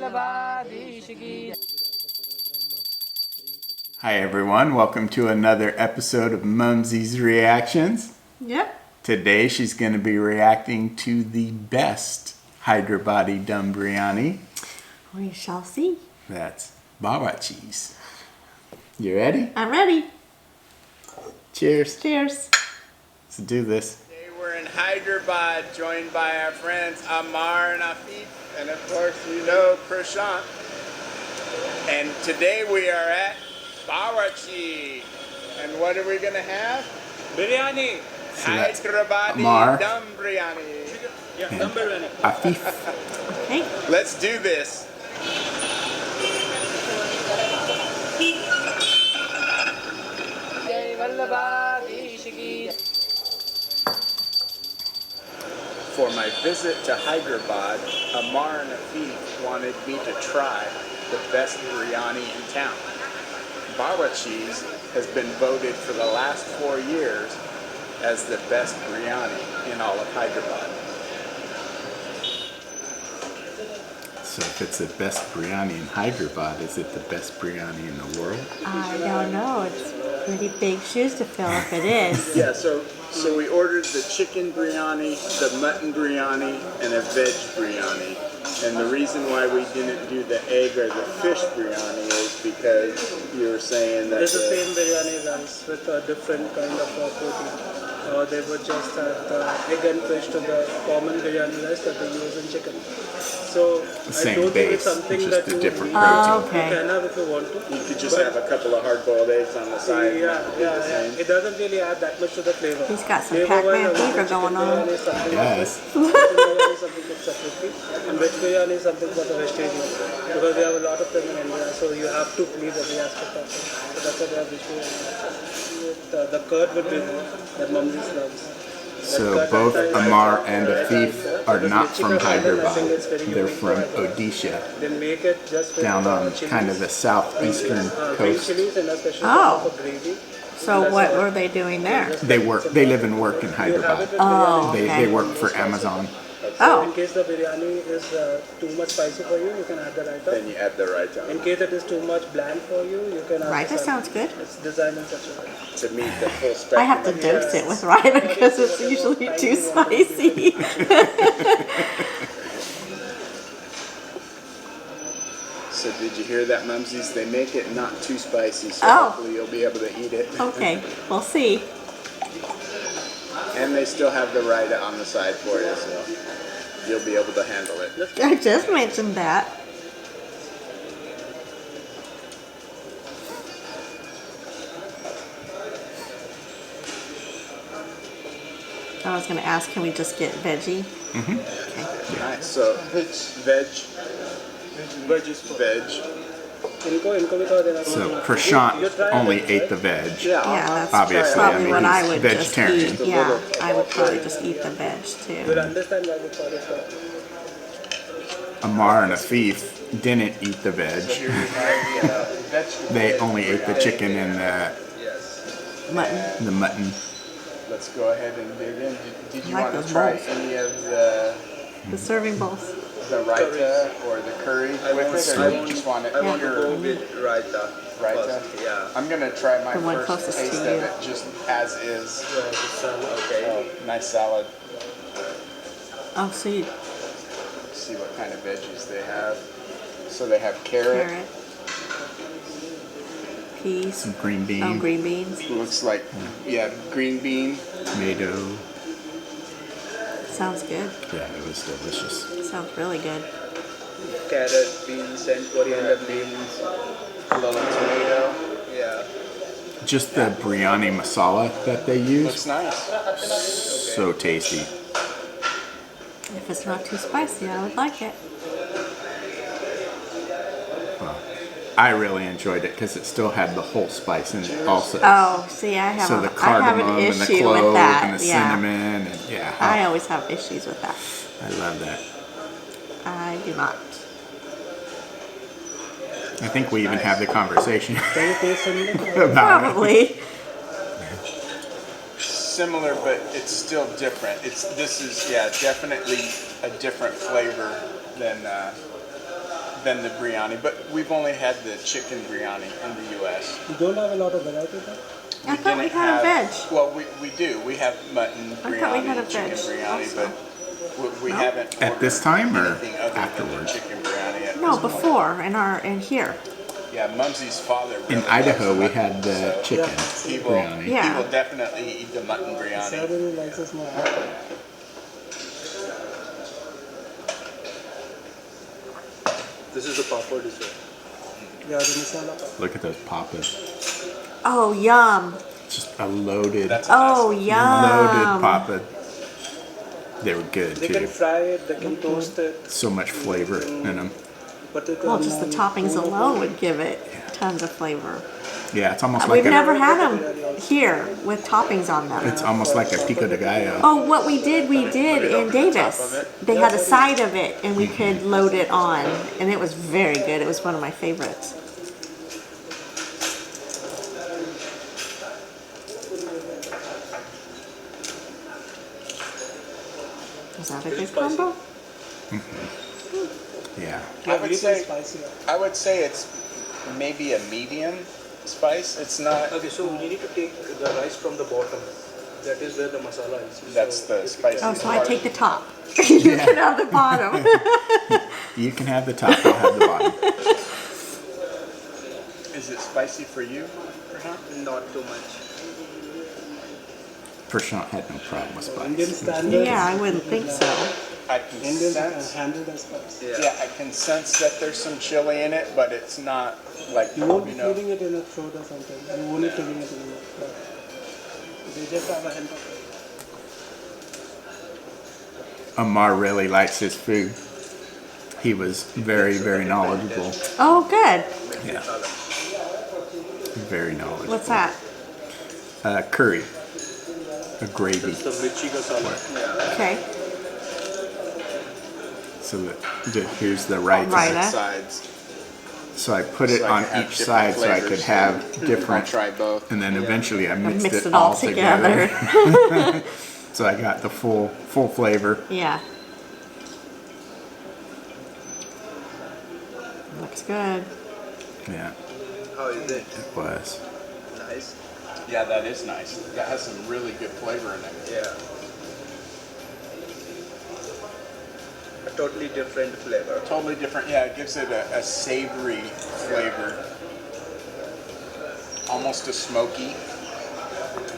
Hi everyone, welcome to another episode of Mumzies Reactions. Yep. Today she's going to be reacting to the best Hyderabadi dum biryani. We shall see. That's Bawarchi's. You ready? I'm ready. Cheers. Cheers. Let's do this. Today we're in Hyderabad, joined by our friends Amar and Afif, and of course you know Prashant. And today we are at Bawarchi. And what are we going to have? Biryani. Hyderabadi Amar. Dum biryani. Yeah, dum biryani. Afif. Okay. Let's do this. For my visit to Hyderabad, Amar and Afif wanted me to try the best biryani in town. Bawarchi's has been voted for the last 4 years as the best biryani in all of Hyderabad. So if it's the best biryani in Hyderabad, is it the best biryani in the world? I don't know. It's pretty big shoes to fill if it is. Yeah, so we ordered the chicken biryani, the mutton biryani, and a veg biryani. And the reason why we didn't do the egg or the fish biryani is because you were saying that It's the same biryani rice with a different kind of protein. They would just add the egg and fish to the common biryani rice that they use in chicken. So I don't think it's something that you different okay. can have if you want to. You could just have a couple of hard-boiled eggs on the side. Yeah. It doesn't really add that much to the flavor. He's got some Pac-Man fever going on. Yes. Biryani is something cooked separately, and veg biryani is something for the vegetarians because we have a lot of them in India, so you have to please every aspect of it. So that's why they have veg biryani. The curd would be more that Mumzies loves. So both Amar and Afif are not from Hyderabad. They're from Odisha, They make it just with down on chilies, kind of the southeastern green coast. chilies and a special Oh. kind of a gravy. So what were they doing there? They live and work in Hyderabad. Oh, They okay. work for Amazon. Oh. In case the biryani is too much spicy for you, you can add the raita. Then you add the raita In case it is too much bland for you, you can add Raita the sounds good. It's designed in such a way. to meet the full spectrum. I have to dose it with raita because it's usually too spicy. So did you hear that, Mumsies? They make it not too spicy, so Oh. hopefully you'll be able to eat it. Okay, we'll see. And they still have the raita on the side for you, so you'll be able to handle it. I just mentioned that. I was going to ask, can we just get veggie? Mm-hmm. Okay. Nice. So veg. So Prashant only ate the veg. Yeah, that's Obviously, probably what I he's would vegetarian. just eat. Yeah, I would probably just eat the veg too. You'll understand why we call it Amar and Afif didn't eat the veg. They only ate the chicken and Mutton. the mutton. Let's go ahead and dig in. Did you I like want to those try bowls. any of The serving bowls. the raita or the curry with it, or you just want it I want to pure go with raita. raita? First. Yeah. I'm gonna try my The one first closest to taste you. of it just as is. Okay. Oh, nice salad. Oh, so you Let's see what kind of veggies they have. So they have carrot, carrot, peas, some green bean. oh, green beans. Looks like, yeah, green bean, tomato. Sounds good. Yeah, it was delicious. Sounds really good. Carrot, beans, and coriander leaves. A little tomato. Yeah. Just the biryani masala that they use. Looks nice. So tasty. If it's not too spicy, I would like it. Well, I really enjoyed it because it still had the whole spice in it also. Oh, see, I have, So the I have cardamom an and the issue clove with that. and the Yeah, cinnamon and yeah. I always have issues with that. I love that. I do not. I think we even had the conversation Can you taste something? about it. Probably. Similar, but it's still different. This is definitely a different flavor than than the biryani, but we've only had the chicken biryani in the U.S. You don't have a lot of variety there? I thought we didn't had a veg. Well, we do. We have mutton I thought we biryani had a and chicken veg biryani, also. but we haven't At this ordered time or anything other than afterwards? the chicken biryani. At No, this point. before in here. Yeah, Mumsy's father. Really In Idaho, loves we mutton, had the so chicken He will, biryani. Yeah. he will definitely eat the mutton biryani. Certainly likes us more. This is the papa dish. Yeah, the masala part. Look at those papas. Oh, yum. Just a loaded, That's a Oh, nice one. loaded yum. papa. They were good They can too. fry it, they can toast it, So much flavor in them. put it Well, on, just the toppings alone would give it tons of flavor. Yeah, it's almost We've like never had them here with toppings on them. it's almost like a pico de gallo. Oh, what we did in Davis. of it. They had a side of it, and we could load it on, and it was very good. It was one of my favorites. Was that a good combo? Yeah. I would say spicier. I would say it's maybe a medium spice. It's not. Okay, so you need to take the rice from the bottom. That is where the masala is. That's So the if you spicy Oh, so I part. take the top. You can have the bottom. You can have the top, I'll have the bottom. Is it spicy for you? Prashant? Not too much. Prashant had no problem with Indian spice. standard. Yeah, I wouldn't think so. I can Indians sense. handle the spice. Yeah, I can sense that there's some chili in it, but it's not like You won't be know. feeling it in a throat or something. You won't be feeling it in your mouth. They just have a hint of it. Amar really likes his food. He was very, very knowledgeable. Oh, good. Yeah. Very knowledgeable. What's that? Curry. A gravy. It's the mirchi masala. Okay. So here's the right. Raita. Sides. So I put it So I on can have each different side so I flavors. could have I'll different, try both. and then eventually I mixed Mix it it all all together. together. So I got the full flavor. Yeah. Looks good. Yeah, How is it? it was. Nice. Yeah, that is nice. That has some really good flavor in it. Yeah. A totally different flavor. Totally different. Yeah, it gives it a savory flavor. Almost a smoky.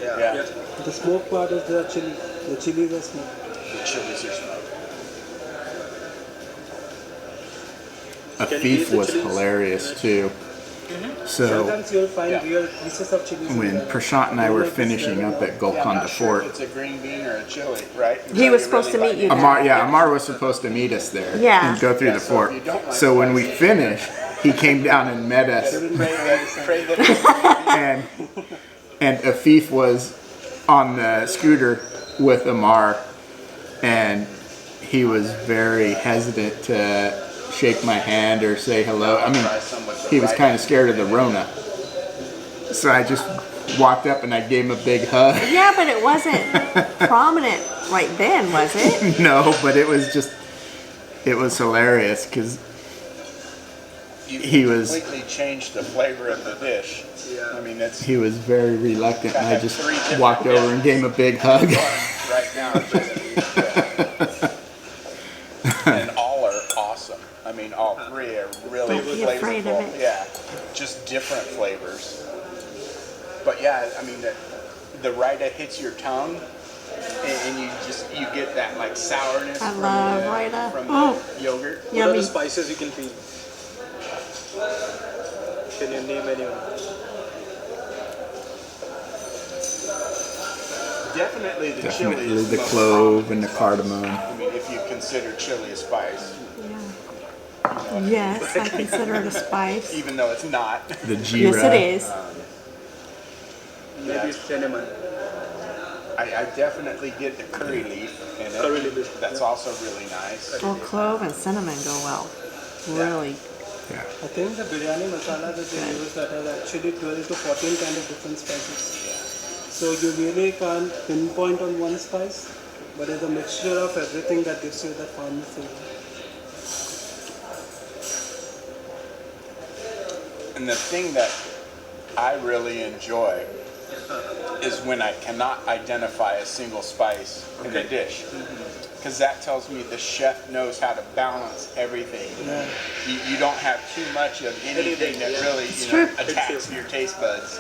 Yeah. Yeah. The smoke part is the chili. The chilies are smoked. The chilies are smoked. Can you eat Afif the was chilies? hilarious too. So Sometimes you'll find Yeah. real pieces of chilies. in when there. Prashant and I were Like this finishing red up one. at Yeah, I'm Golconda not sure Fort, if it's a green bean or a chili, right? He was supposed to meet you there. Amar was supposed to meet us there Yeah. and go through Yeah, the so fort. if you don't like So when we spicy- finished, he came down and met us, Pray that it's green bean. and Afif was on the scooter with Amar, and he was very hesitant to shake my hand or say hello. I mean, he was kind of scared of the Rona. So I just walked up and I gave him a big hug. Yeah, but it wasn't prominent right then, was it? No, but it was hilarious because You He was- completely changed the flavor of the dish. Yeah. I mean, it's he was very reluctant, and I just Three different walked over and gave him a big hug. right now. And all are awesome. I mean, all three are really Don't be afraid of flavorful. it. Yeah, just different flavors. But yeah, I mean, the Raita hits your tongue, and you get that like sourness I from love the, Raita. from Oh. the yogurt. What are Yummy. the spices you can feel? Can you name anyone? Definitely the chili Definitely is the most clove and the cardamom. prominent. I mean, if you consider chili a spice, Yeah. Yes, I consider it a spice. even though it's not. The jeera. Yes, it is. Maybe cinnamon. I definitely get the curry leaf in it. Curry leaf. That's also really nice. Well, clove and cinnamon go well. Really. Yeah. I think the biryani masala that they use that has actually 12 to 14 kind of different spices. So you really can't pinpoint on one spice, but it's a mixture of everything that gives you that final flavor. And the thing that I really enjoy is when I cannot identify a single spice in a dish. Because that tells me the chef knows how to balance everything. You don't have too much of anything that really attacks your taste buds.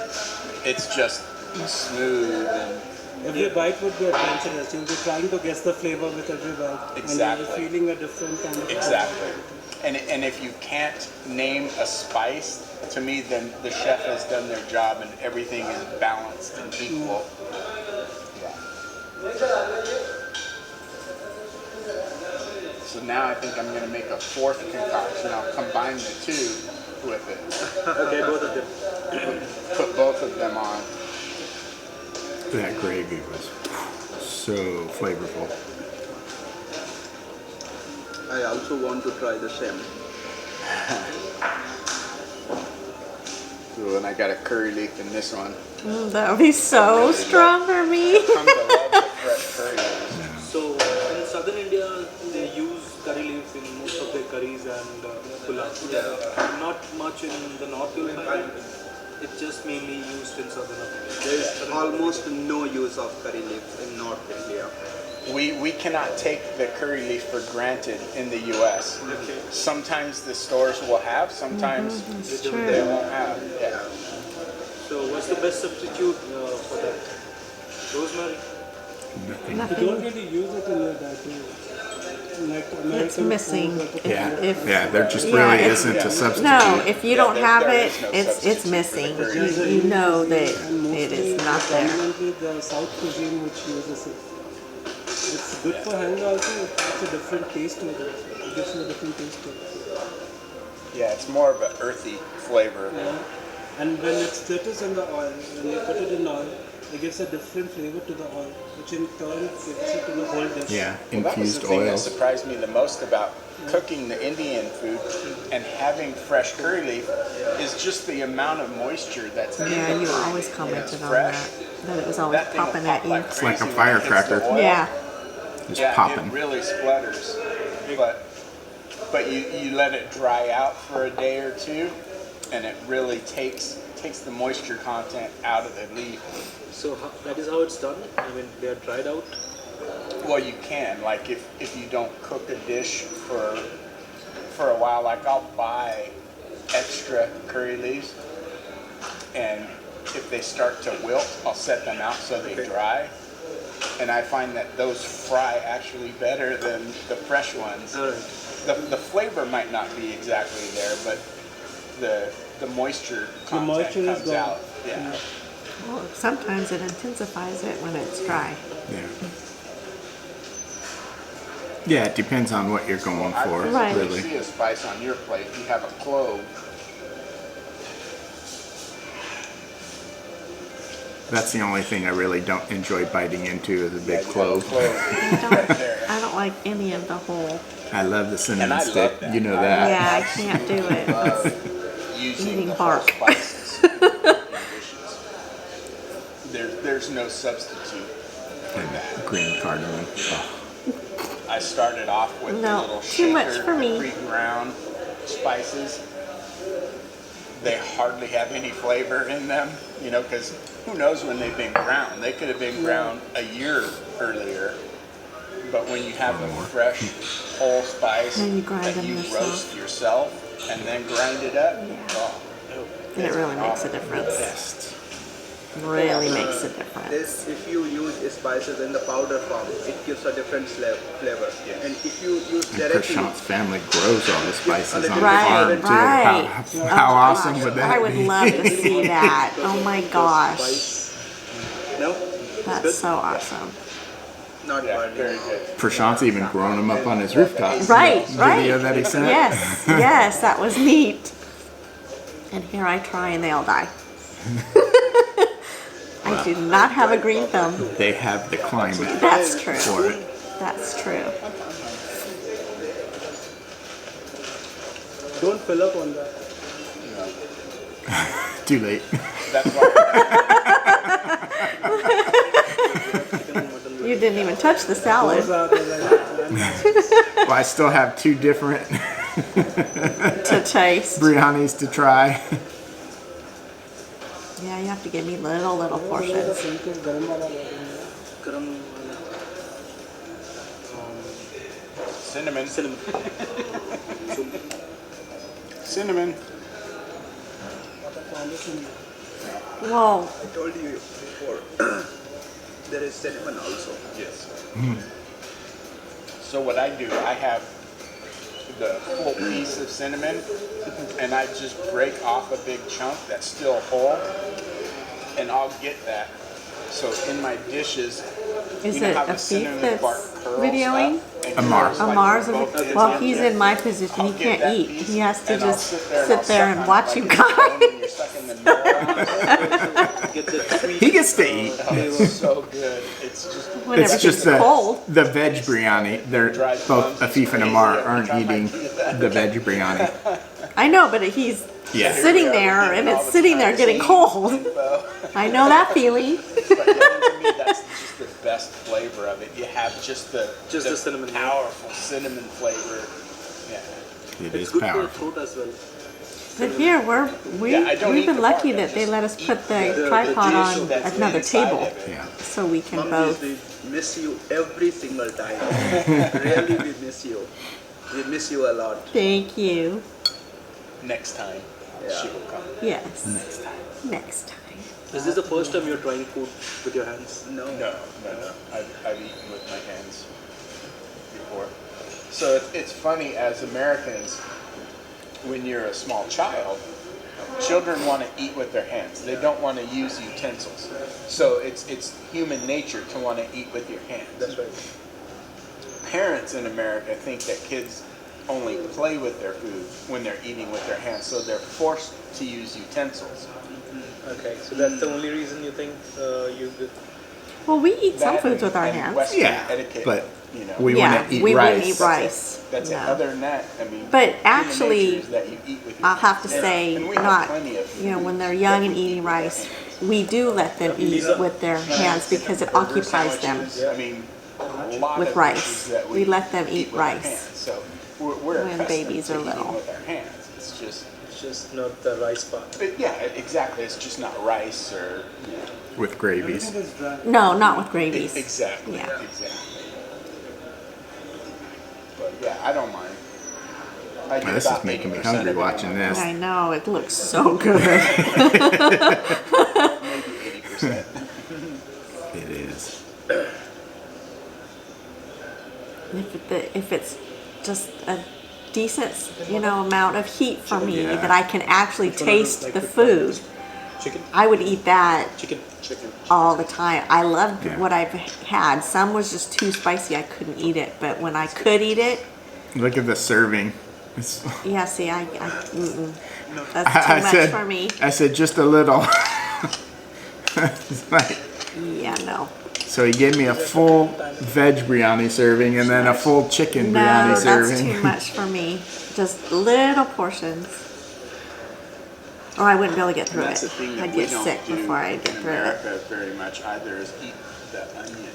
It's just smooth and Every bite would be adventurous. You'll be trying to guess the flavor with every bite. Exactly. And you'll be feeling a different kind of exactly. And if you can't name a spice, to me, then the chef has done their job and everything is balanced and equal. So now I think I'm going to make a fourth concoction. I'll combine the two with it. Okay, both of them. Put both of them on. That gravy was so flavorful. I also want to try the same. Ooh, and I got a curry leaf in this one. That would be so strong for me. I've come to love the fresh curry leaves. So in southern India, they use curry leaves in most of their curries and pulao. Not much in the north you'll find. It's just mainly used in southern India. There is almost no use of curry leaves in North India. We cannot take the curry leaf for granted in the U.S. Okay. Sometimes the stores will have, sometimes It's they true. won't have. Yeah. So what's the best substitute for that? Rosemary? You don't Nothing. really use it in your diet. Like American It's missing. food, like Yeah, If- yeah, there just yeah, really if- isn't a substitute. No, if you don't there- have there it, is no it's substitute missing. for the curry. You know that and mostly it is not there. Predominantly the South cuisine which uses it. It's good for health also. It's a different taste to it. It gives you a different taste to it. Yeah, it's more of an earthy flavor. Yeah. And when it stirs in the oil, when you put it in oil, it gives a different flavor to the oil, which in turn gives it to the whole dish. Yeah, Well, that was infused the thing that oils. surprised me the most about cooking the Indian food and having fresh curry leaf is just the amount of moisture that's in Yeah, the you curry. always When commented it's on fresh, that it was always that thing will popping pop at you. like It's like a crazy when it hits the firecracker. oil. Yeah. Just Yeah, popping. it really splutters. But you let it dry out for a day or two, and it really takes the moisture content out of the leaf. So that is how it's done? I mean, they are dried out? Well, you can, like if you don't cook a dish for a while, like I'll buy extra curry leaves, and if they start to wilt, I'll set them out so they dry. And I find that those fry actually better than the fresh ones. Alright. The flavor might not be exactly there, but the moisture content moisture is comes gone. out. Yeah. Well, sometimes it intensifies it when it's dry. Yeah. Yeah, it depends on what you're going I for, Right. really really. see a spice on your plate. You have a clove. That's the only thing I really don't enjoy biting into is a big You have a clove. right there. I don't like any of the whole. I love the cinnamon And I love stick. that. You know that. Yeah, I can't do it. Love using Eating the bark. whole spices in dishes. There's no substitute for that. Green cardamom. Oh, I started off with No, the little too much shaker, for me. the pre-ground spices. They hardly have any flavor in them, because who knows when they've been ground. They could have been ground a year earlier. But when you have a fresh whole spice And you grind that them you yourself. roast yourself and then grind it up, oh, And it really makes a difference. best. Really makes a difference. This, if you use spices in the powder form, it gives a different flavor. And if you use And directly, Prashant's family grows all the spices on the Right, farm too. right. How awesome would that I would be? love to see that. Oh my gosh. no, That's so awesome. not yeah, burning. very good. Prashant's even growing them up on his rooftop. Right, Video right. that he sent. Yes, yes, that was neat. And here I try and they all die. I do not have a green thumb. They have the climate That's true. for it. That's true. Don't fill up on that. Too late. That's why You didn't even touch the salad. Those are the like, Well, I still have two different To taste. biryanis to try. Yeah, you have to give me little portions. Garam wala Garam, Cinnamon. cinnamon. Cinnamon. Well, I told you before. There is cinnamon also. Yes. So what I do, I have the whole piece of cinnamon, and I just break off a big chunk that's still whole, and I'll get that. So in my dishes, is you know it how the Afif cinnamon bark that's curl videoing? stuff? And Amar. it's like Amar's both ends well, of he's it. in my position. I'll He get can't that eat. piece, He has to and I'll just and sit I'll there suck and on it watch like you it's a guys. bone and you're sucking the marrow on it. Get that sweet. He gets to eat. Oh, it's so good. It's just Whenever It's it just gets cold. the veg biryani. They're both Afif and Amar aren't eating the veg biryani. I know, but he's Yeah. sitting there and it's sitting there getting cold. I know that feeling. But yeah, to me, that's just the best flavor of it. You have just the cinnamon, yeah. powerful cinnamon flavor. Yeah. It It's is good for powerful. throat as well. But here Yeah, I don't we've eat been the lucky bark, I that they just let us eat put the the tripod juice on that's another inside table, of it. Yeah. so we can Mummies, both. we miss you every single time. Really, we miss you. We miss you a lot. Thank you. Next time, Yeah. she will come. Yes. Next time. Next time. Is this the first time you're trying food with your hands? No. No. I've eaten with my hands before. So it's funny, as Americans, when you're a small child, children want to eat with their hands. They don't want to use utensils. So it's human nature to want to eat with your hands. That's right. Parents in America think that kids only play with their food when they're eating with their hands, so they're forced to use utensils. Okay, so that's the only reason you think you did. Well, we eat some That foods with our and hands. Western Yeah, etiquette, but you know. we Yeah, wouldn't eat we rice. wouldn't eat rice. That's it. No. Other than that, I mean. But human actually, nature is that you eat with your I'll have to hands. say, And we have not, plenty of you know, when foods they're that young we and eat eating with our rice, hands. we do let them eat with their hands because it Burger occupies them. sandwiches, I mean, a lot With of rice. dishes that We let them eat with our rice hands. So we're when accustomed babies to are eating little. with our hands. It's just, It's just not the rice part. but yeah, exactly. It's just not rice or With gravies. No, not with gravies. exactly, Yeah. exactly. But yeah, I don't mind. I do This is about making me 80% hungry of it on watching my this. I know, it looks so good. Maybe 80%. It is. If it's just a decent, you know, amount of heat for me Yeah. that I can actually taste the food, Chicken? I would eat that Chicken. all the time. I loved Yeah. what I've had. Some was just too spicy. I couldn't eat it, but when I could eat it, Look at the serving. It's, yeah. See, that's too much for me. I said just a little. It's like, Yeah, no. so he gave me a full veg biryani serving and then a full chicken No, biryani that's serving. too much for me. Just little portions. Or I wouldn't be able to get through That's the it. thing that I'd we get don't sick do before I'd get in through it. America very much either, is eat the onion.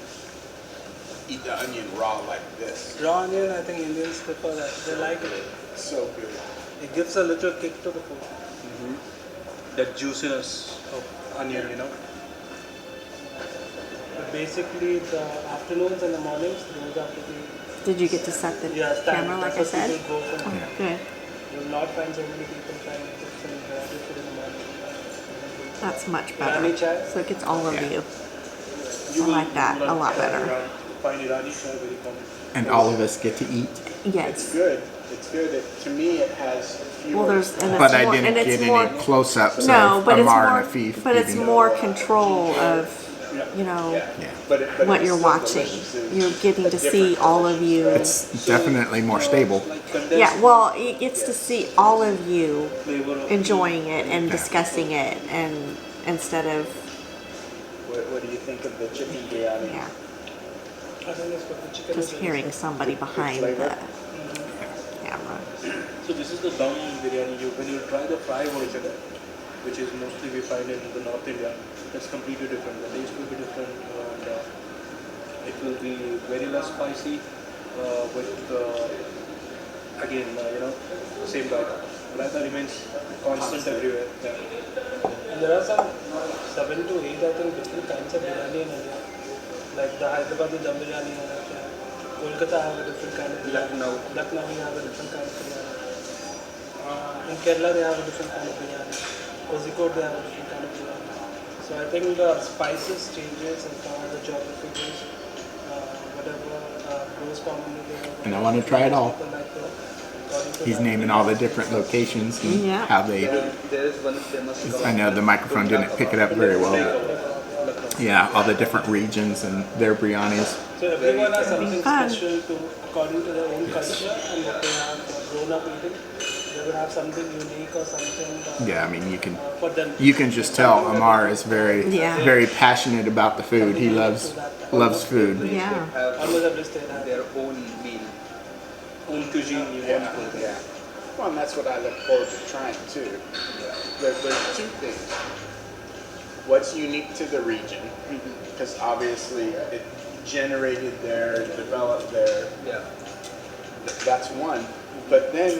Eat the onion raw like this. Raw onion, I think Indians prefer that. They like it. So good. It gives a little kick to the food. That juiciness of onion, you know. But basically, the afternoons and the mornings, those have to be. Did you get to set the Stand. camera like I That's what said? people go for. Good. You will not find so many people trying to cook some variety food in the morning. That's much Irani better. chai? So it gets all of you. You I will- like that you will a lot find better. Find Irani chai very common. And all of us get to eat. It's Yes. good. It's good. To me, it has fewer. Well, there's and But it's I more, didn't and it's get more. any close-ups No, of but it's Amar more. and Afif But it's eating. more control of, you know, Yeah. Yeah. But what it's you're still watching. delicious. It's You're getting to different. see all of you. It's definitely more stable. Like condensed Yeah, well, it gets to see all of you flavor of enjoying it and discussing it, and instead of What do you think of the chicken biryani? yeah, I think it's what the chicken just is. hearing somebody behind the camera. So this is the dum biryani. When you try the fry version, which is mostly we find in the North India, it's completely different. The taste will be different, and it will be very less spicy. With again, same raita. Raita remains constant everywhere. Yeah. And there are some 7 to 8, I think, different kinds of biryani in India. Like the Hyderabad dum biryani, Kolkata have a different kind of biryani. Lucknow we have a different kind of biryani. In Kerala they have a different kind of biryani. Kozhikode they have a different kind of biryani. So I think the spices changes as far as the geography goes. Whatever grows commonly there. And I want to try it all. People like that. He's naming all the different locations and Yeah. how they. There is one famous. I know the microphone didn't pick it up very well. Yeah, all the different regions and their biryanis. So everyone has something Fun. special to according to their own culture and what they have grown up eating. They would have something unique or something Yeah, I mean for them. you can just tell Amar is Yeah. very passionate about the food. He loves food. Yeah. Have Almost every state has their own meal. Own cuisine, you Yeah, want to. yeah. Well, and that's what I look forward to trying too. There's two things. What's unique to the region, because obviously it generated there, developed there. Yeah. That's one. But then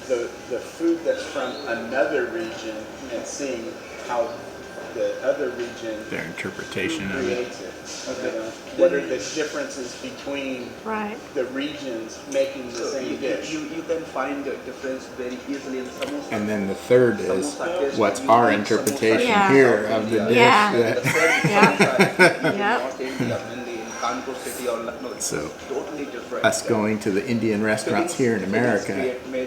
the food that's from another region and seeing how the other region Their interpretation of it. creates it. You know, what are the differences between Right. the regions making the So same dish? you can find the difference very easily in samosa. And then the third is what's our interpretation Yeah. here of the dish. Yeah. that- Yeah. Not India, mainly in Kanpur city or Lucknow. It's So, totally different. us going to the Indian restaurants here in America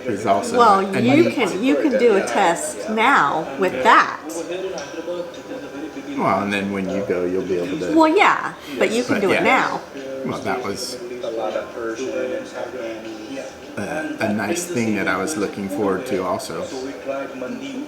is also Well, a you neat- can do a test now with that. Over here in Hyderabad, it is a very big well, and then when you go, you'll be able to. Well, yeah, but you can But do it yeah. now. Well, that was A lot of Persian and Afghani. a nice thing that I was looking forward to also. So we tried mandi,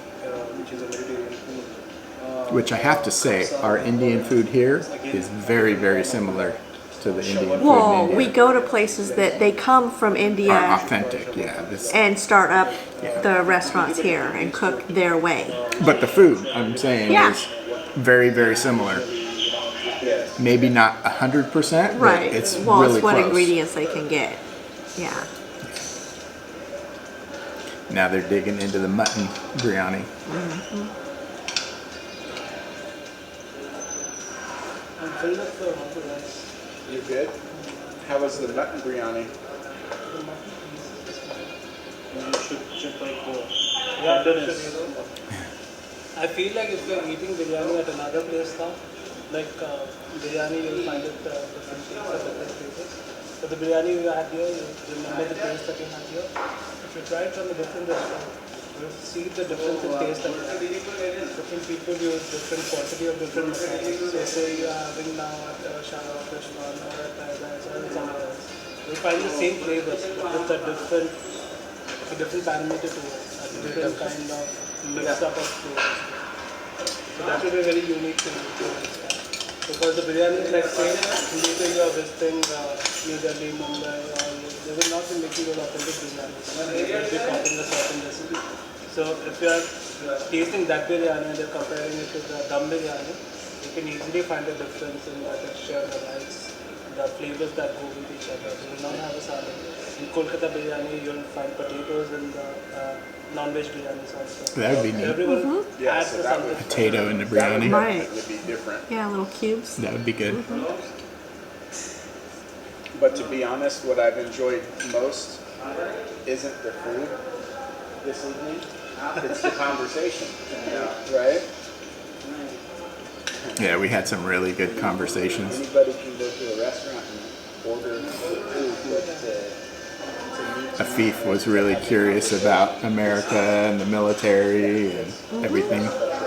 which is a Mediterranean food. Which I have to say, our Indian food here is very similar to the Indian food Well, in India. we go to places that they come from Are India authentic, yeah. and start up the restaurants here and cook their way. But the food, I'm saying, Yeah. is very similar. Maybe not 100%, but Right. it's Well, really it's what close. ingredients they can get. Yeah. Now they're digging into the mutton biryani. I'm filled up for all the rice. You good? How was the mutton biryani? The mutton pieces is fine. You should check out the Yeah, tenderness. I feel like if you're eating biryani at another place now, like biryani, you'll find it different tastes at different places. But the biryani you had here, you remember the taste that you had here. If you try it from a different restaurant, you'll see the difference in taste that you have. Different people use different quantity of different masalas. So say you're having now at Shah restaurant or at Paradise or somewhere else. You'll find the same flavors, but with a different parameter to it, a different kind of mix up of flavors. So that will be a very unique thing to understand. Because the biryani is like say, later you are visiting New Delhi, Mumbai, or they will not be making an authentic biryani. They will be copying a certain recipe. So if you are tasting that biryani and you're comparing it to the dum biryani, you can easily find the difference in the texture, the rice, the flavors that go with each other. You will not have a salad. In Kolkata biryani, you'll find potatoes in the non-veg biryanis also. That would be neat. Everyone Yeah, adds so that would- something. Potato in the That would biryani. Right. definitely be different. Yeah, little cubes. That would be good. But to be honest, what I've enjoyed most isn't the food this evening. It's the conversation. Right? Yeah, we had some really good conversations. Anybody can go to a restaurant and order food, but to meet Afif was really curious about America and the military and everything.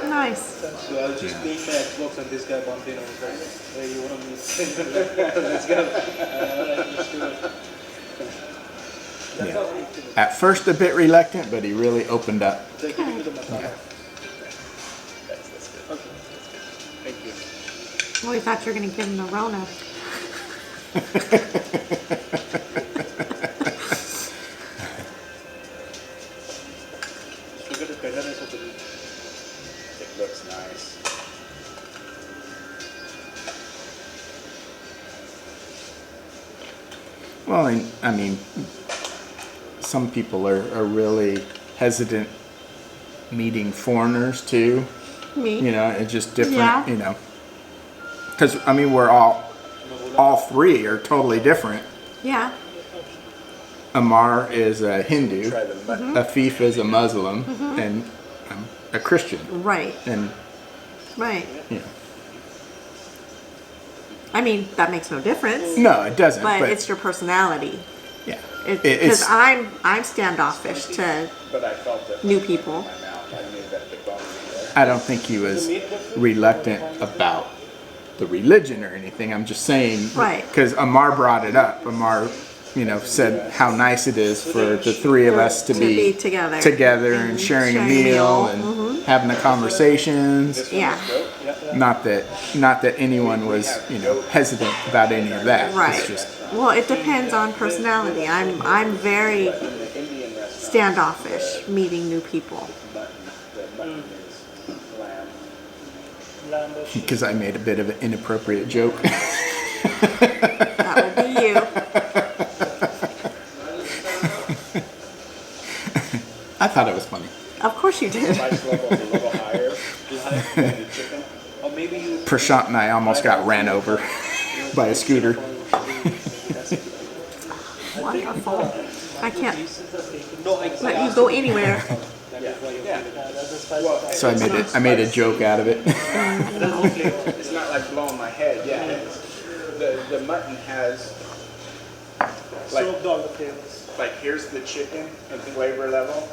Nice. So I was just playing my Xbox and this guy bumped in. I was like, hey, you want to meet this guy? Alright, let's do it. Yeah. At first a bit reluctant, but he really opened up. Take it to the masala. that's good. Thank you. Well, we thought you were going to give him the Rona. Look at the tenderness of the meat. It looks nice. Well, I mean, some people are really hesitant meeting foreigners too. Me. You know, it's just different. Yeah. You know, because I mean, we're all three are totally different. Yeah. Amar is a Hindu, Try the mutton. Afif is a Muslim, and I'm a Christian. Right. And Right. you know, I mean, that makes no difference. no, it doesn't. But it's your personality. yeah, Because I'm standoffish to But I felt it new people. in my mouth. I knew that the bone was there. I don't think he was reluctant about the religion or anything. I'm just saying, Right. Because Amar brought it up. Amar, you know, said how nice it is for the three of us to be together. and sharing a meal and having the conversations. Yeah. Not that anyone was, you know, hesitant about any of that. Right. It's just Well, it depends on personality. I'm very standoffish meeting new people. The mutton is lamb. Lamb or sheep. because I made a bit of an inappropriate joke. That would be you. I thought it was funny. Of course you did. Spice level is a little higher than the chicken. Or maybe you Prashant and I almost got ran over by a scooter. Wonderful. I can't no, I let you go anywhere. That's the spice. So I made a joke out of it. It's not like blowing my head. Yeah, the mutton has like Soaked all the flavors. here's the chicken in flavor level.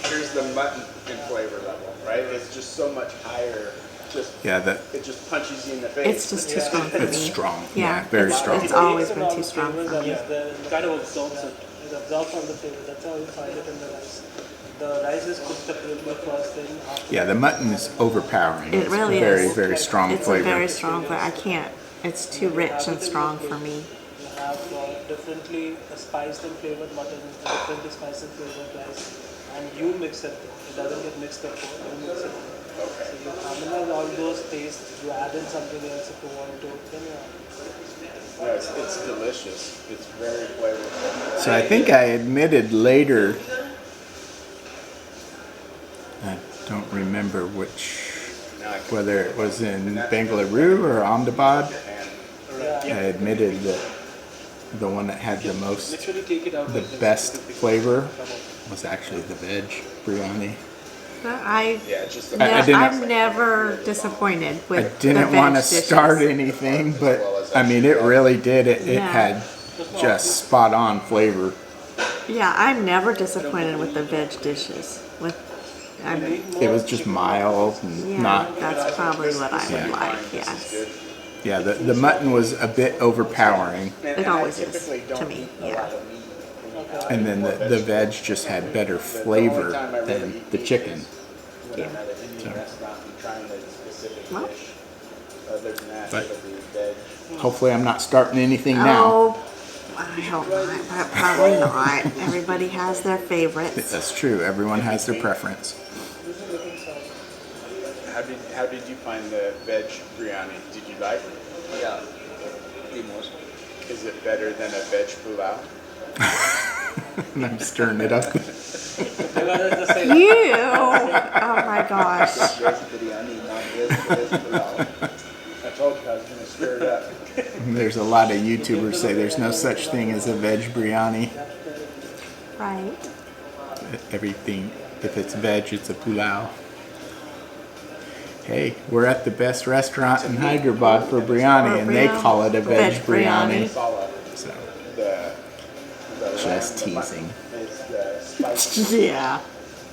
Here's the mutton in flavor level. Right? It's just so much higher. Just Yeah, it just punches you in the face. It's just too strong for me. it's strong. Yeah, Yeah, very it's- strong. it's always It been takes too in strong all the for flavors me. that is there in the kind of rice. absorbs it. It absorbs all the flavor. That's how you find it in the rice. The rice is cooked separately first, then after. Yeah, the mutton is overpowering. It It's really very, is. very strong It's flavor. a very strong flavor. I can't. It's too rich and strong for me. You have differently spiced and flavored mutton, differently spiced and flavored rice, and you mix it. It doesn't get mixed up. You mix it. So you harmonize all those tastes. You add in something else if you want to. Then No, it's delicious. It's very flavorful. So I think I admitted later, I don't remember whether it was in Bengaluru or Ahmedabad, I admitted that the one that had the most, literally take it out the like this. best flavor was actually the veg biryani. Yeah, just I didn't- I'm never disappointed with I didn't the want to veg dishes. start anything, but I mean, it really did. It Yeah. had just spot on flavor. Yeah, I'm never disappointed with the veg dishes. It was just mild and Yeah, not. that's probably what I would Yeah. like. Yes, Yeah, the mutton was a bit overpowering, it always is to me. Yeah, and then the veg just had better flavor than the chicken. yeah. Well. Other than that, But- it'll be veg. Hopefully, I'm not starting anything now. Oh, I hope not. But probably not. Everybody has their favorites. That's true. Everyone has their preference. How did you find the veg biryani? Did you like it? Yeah, the most. Is it better than a veg pulao? And I'm stirring it up. because it's the same. You! Oh my gosh. Veg biryani, not veg pulao. I told you I was going to stir it up. There's a lot of YouTubers say there's no such thing as a veg biryani. Right. Everything, if it's veg, it's a pulao. Hey, we're at the best restaurant in Hyderabad for biryani, and they call it a veg biryani. Masala, So, the just lamb, the mutton teasing. is the spicy. Yeah.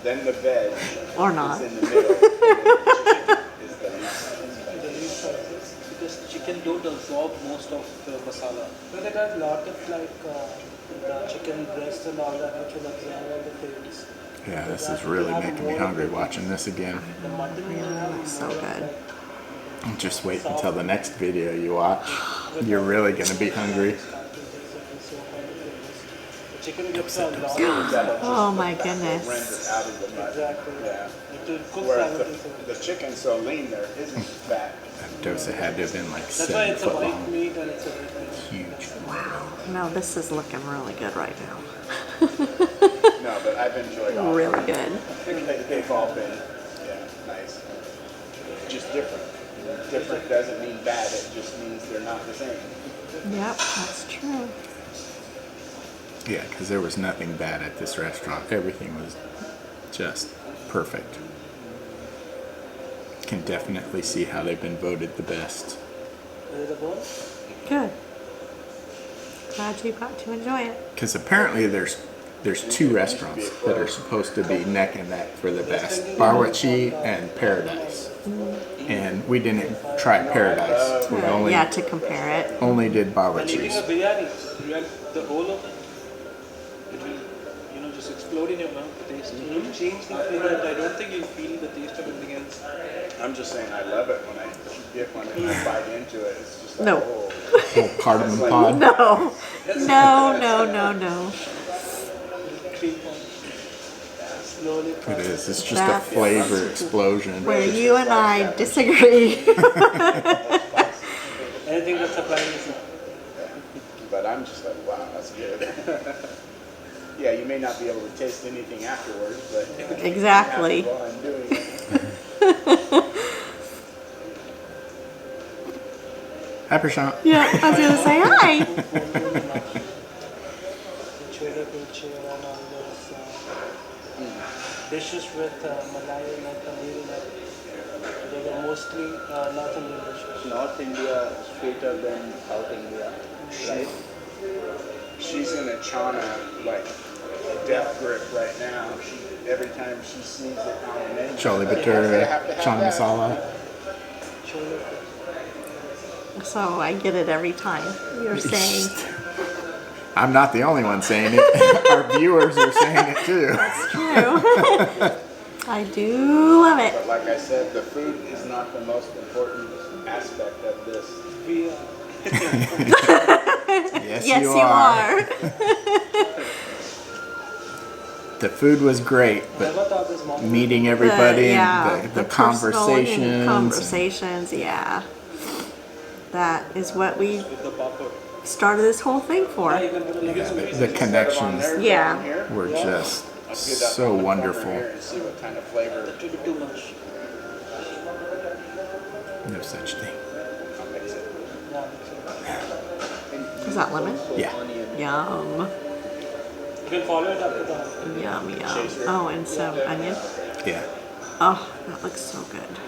Then the veg Or not. is in the middle. And the chicken is the Because chicken don't absorb most of the masala. But it has a lot of the chicken breast and all that which will absorb all the flavors. Yeah, this is really making me hungry watching this again. The mutton will have So good. Just wait until the next video you watch. You're really going to be hungry. the chicken gets a lot. Oh my render goodness. out of the mutton. Exactly. Yeah. It cooks Whereas everything. the chicken's so lean, there isn't fat. That dosa had to have been like That's why 7 it's a foot white long. meat and it's a red meat. Huge. Wow. No, this is looking really good right now. No, but I've enjoyed all. Really good. They've all been, nice. Just different. Different doesn't mean bad. It just means they're not the same. Yep, that's true. Yeah, because there was nothing bad at this restaurant. Everything was just perfect. Can definitely see how they've been voted the best. Good. Glad you got to enjoy it. Because apparently there's two restaurants that are supposed to be neck and neck for the best. Bawarchi and Paradise. And we didn't try Paradise. We only, To compare it. only did And Bawarchi's. eating a biryani, the whole of it, it will, just explode in your mouth, the taste. It will change the flavor, and I don't think you'll feel the taste of anything else. I'm just saying I love it when I get one and I bite into it. It's just like, No. oh. Whole cardamom pod. No. No. Cream on. Slowly It is. It's just a That's flavor explosion. Where you and I disagree. anything that's supplying is But I'm just like, wow, that's good. Yeah, you may not be able to taste anything afterwards, but Exactly. while I'm doing it. Hi, Prashant. Yeah, I was gonna say hi. Chole kulche and all those dishes with Malai and Paneer in it. They were mostly North Indian dishes. North India sweeter than South India, right? She's in a chana, like, death grip right now. Every time she sees it on the menu. Chole they have bhature, to have chana that. masala. Chole So I get it every time. You're saying I'm not the only one saying it. Our viewers are saying it too. it's true. I do love it. But like I said, the food is not the most important aspect of this. we Yes, Yes, you you are. The food was great, never but thought this morning. meeting everybody and the personal conversations. conversations, yeah. That is what we with the popper. started this whole thing for. You can put a little bit The connections Yeah. were just Let's get that so on the corner wonderful. here and see what kind of flavor. a little bit too much. No such thing. I'll mix it. Is that lemon? Yeah. Yum. You can follow it up with the Yum, yum. Oh, and some onion. Yeah. Oh, that looks so good.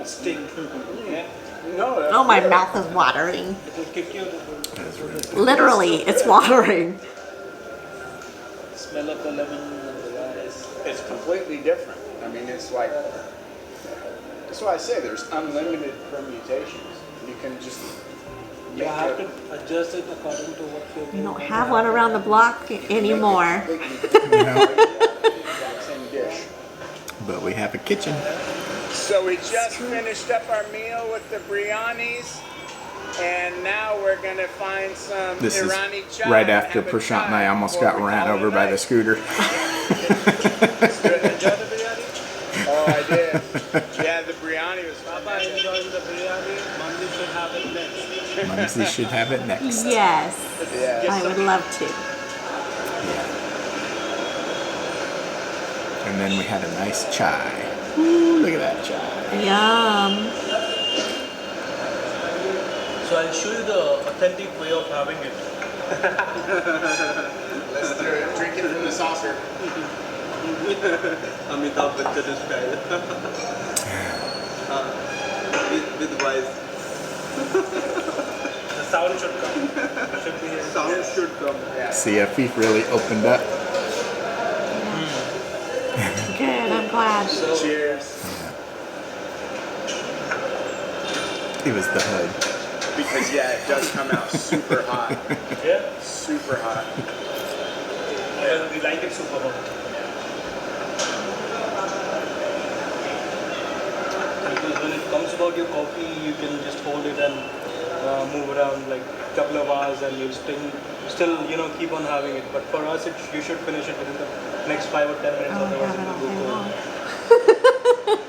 sting. Yeah. No, that's Oh, my good. mouth is watering. It will kick you the That's really good. Literally, it's watering. smell of the lemon and the rice. It's completely different. I mean, it's like, that's why I say there's unlimited permutations. You can just You make have it to adjust it according to what you're You don't have one around the block anymore. exact same dish. But we have a kitchen. So we just finished up our meal with the biryanis, and now we're gonna find some This is Irani chai. right after Have a Prashant and chai I almost before got we ran call it over a by the night. scooter. Enjoy the biryani? Oh, I did. Yeah, the biryani was fun. Papa enjoying the biryani. Mummy should have it next. Mumsy should have it next. Yes, Yeah. I would love to. And then we had a nice chai. Ooh, look at that chai. Yum. So I'll show you the authentic way of having it. Let's drink it from the saucer. Amitabh Bachchan style. with rice. The sound should come. Should be here. Sound should come. See, Afif really opened up. Good, I'm glad. Cheers. It was the hood. Because yeah, it does come out super hot. Yeah. Super hot. We like it super hot. Because when it comes about your coffee, you can just hold it and move around like a couple of hours, and you'll still keep on having it. But for us, you should finish it within the next 5 or 10 minutes, Oh, otherwise have it it all will day go long. cold.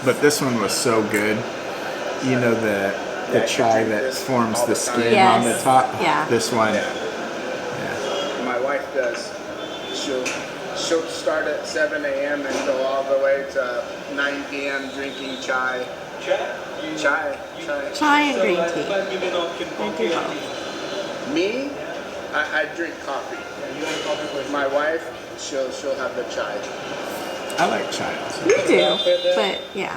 But this one was so good. You know the chai that forms the skin on the Yes. top? Yeah. This one. Yeah. Yeah. does. She'll start at 7 a.m. and go all the way to 9 p.m. drinking chai. Chai. Chai and green If tea. I give you an option, coffee or tea? Me, I drink coffee. You are a coffee person. My wife, she'll have the chai. I like chai also. We do, but yeah.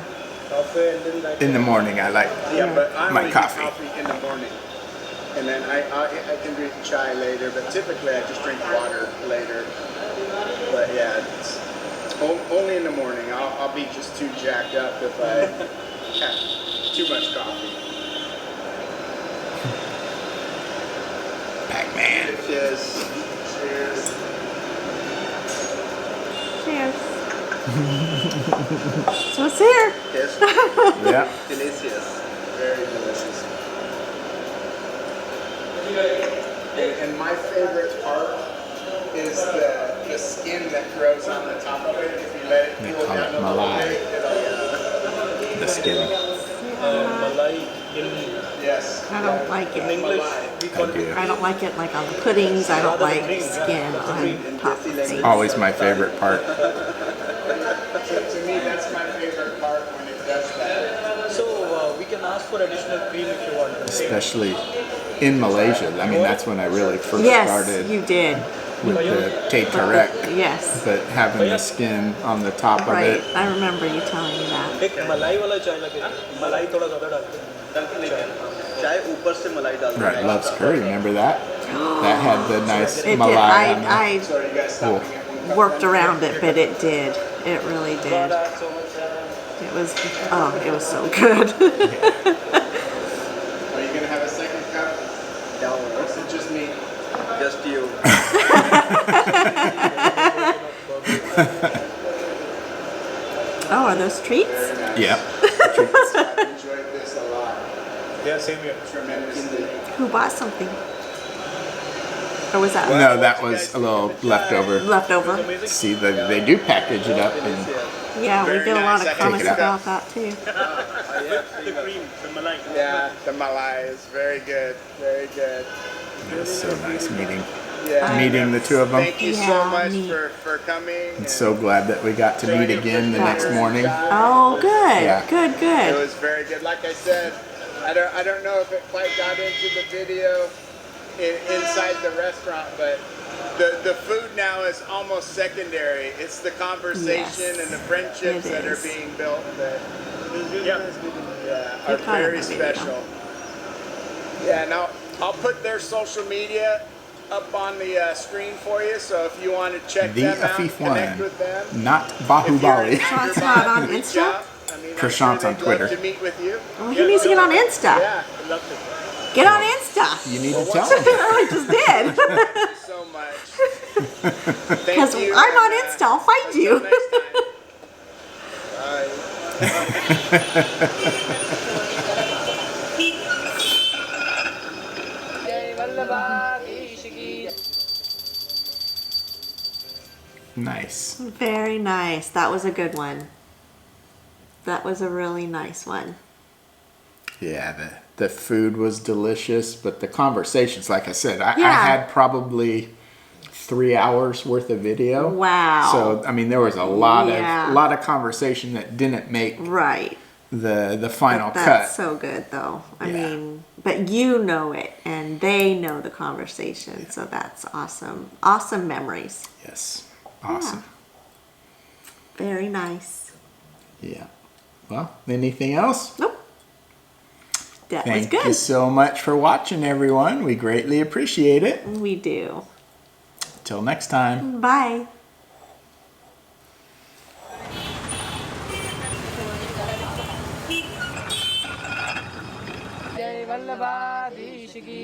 Coffee and then like In the morning, I like Yeah, but I my only coffee. drink coffee in the morning. And then I can drink chai later, but typically I just drink water later. But yeah, it's only in the morning. I'll be just too jacked up if I have too much coffee. Pac-Man. Cheers. Cheers. Cheers. So what's here? Yes, Yeah. delicious. Very delicious. And my favorite part is the skin that grows on the top of it. If you let it They cool call down it a little malai. bit, The skin. Malai in yes. I don't like it. English we call I do. I don't like it like on the puddings. I don't like skin on top. Always my favorite part. To me, that's my favorite part when it does that. So we can ask for additional cream if you want. Especially in Malaysia. I mean, that's when I really first Yes, started you did. with the Teh Tarik. Yes. But having the skin on the top of Right. it, I remember you telling me that. एक मलाई वाला चाय लगे मलाई थोड़ा ज़्यादा डालते हैं चाय ऊपर से मलाई डालते right, Love's Curry, remember that? That had the nice It did. malai on it. I So are you guys stopping at one cup? worked around it, but it did. It really did. It was so good. Are you gonna have a second cup? No, Or is it just me? just you. Oh, are those treats? Very nice. Yep. I've enjoyed this a lot. Yeah, same here. Tremendously. Who bought something? Or was that No, that was a little leftover. leftover? See, they do package it up and Yeah, we Very get a lot nice. of I comments take it about that too. The cream, the malai. Yeah, the malai is very good. Very good. it was so nice meeting Yeah. meeting the two of them. Thank you so Yeah, much neat. for coming. I'm so glad that we got to meet again the next morning. Oh, good, Yeah. good, It good. was very good. Like I said, I don't know if it quite got into the video inside the restaurant, but the food now is almost secondary. It's the conversation Yes, and the friendships it that are is. being built that You are caught it very on video. special. Yeah, now I'll put their social media up on the screen for you, so if you want to check The them out, Afif connect one, with them. not If you're in Bahubali. Prashant's not on Hyderabad, reach Insta? out. I mean, I'm Prashant's sure on they'd Twitter. love to meet with you. Well, he needs to get on Insta. Yeah, Get on Insta. You need to tell them. I just did. thank you so much. Because Thank you, I'm on and, Insta. I'll find until you. next time. Nice. Very nice. That was a good one. That was a really nice one. Yeah, the food was delicious, but the conversations, like I said, I Yeah. had probably 3 hours worth of video. Wow. So I mean, there was a lot Yeah. of conversation that didn't make Right. the final That's cut. so good, though. I Yeah. mean, but you know it, and they know the conversation, so that's awesome. Awesome memories. Yes, awesome. Very nice. Yeah. Well, anything else? Nope. That was Thank good. you so much for watching, everyone. We greatly appreciate it. We do. Till next time. Bye. जय वल्लभाधीश की